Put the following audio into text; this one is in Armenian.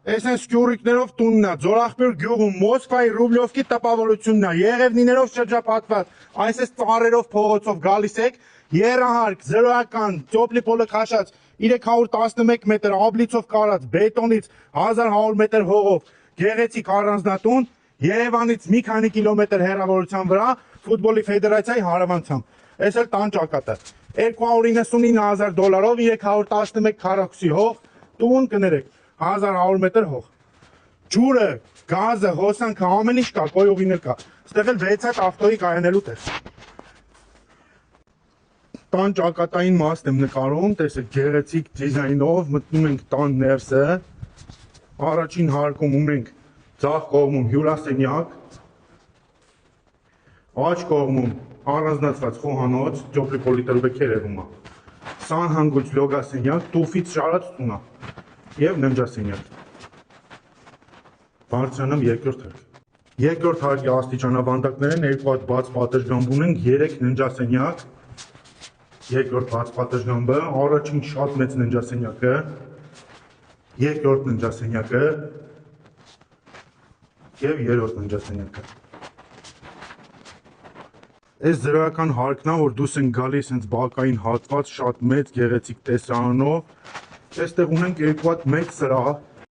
Այս են սկյուրիկներով տունն է, Ձորախբյուր գյուղում, Մոսկվայի Ռուբլովկի տպավորությունն է, Եղևնիներով շրջապատված, այս էս ծառերով փողոցով գալիս եք, եռահարկ, զրոյական, Տոպլիպոլը քաշած, 311 մետր աբլիցով կարած, բետոնից 1100 մետր հողով, գեղեցիկ առանձնատուն, Երևանից մի քանի կիլոմետր հեռավորության վրա, ֆուտբոլի ֆեդերացիայի հարևանությամբ, այս էլ տան ճակատը, $299,000-ով 311 քառակուսի հող, տուն կներեք, 1100 մետր հող, ջուրը, գազը, հոսանքը, ամեն ինչ կա, կոյուղին էլ կա, ստեղ էլ 6 հատ ավտոյի կայանելու տեղ։ Տան ճակատային մասն եմ նկարում, տեսեք գեղեցիկ դիզայնով, մտնում ենք տան ներսը, առաջին հարկում ունենք ձախ կողմում հյուրասենյակ, աջ կողմում առանձնացված խոհանոց, Տոպլիպոլի երևում է, սանհանգույց լոգասենյակ, տուֆից շարած տուն է և ննջասենյակ, բարձրանամ երկրորդ հարկ։ Երկրորդ հարկի աստիճանավանդակներն 2 հատ բաց պատշգամբ ունենք, 3 ննջասենյակ, երկրորդ բաց պատշգամբը, առաջին շատ մեծ ննջասենյակը, երկրորդ ննջասենյակը և երրորդ ննջասենյակը։ Այս զրոյական հարկն է, որ դուրս ենք գալիս հենց բակային հատված, շատ մեծ գեղեցիկ տեսարանով, այստեղ ունենք 2 հատ մեծ սրահ,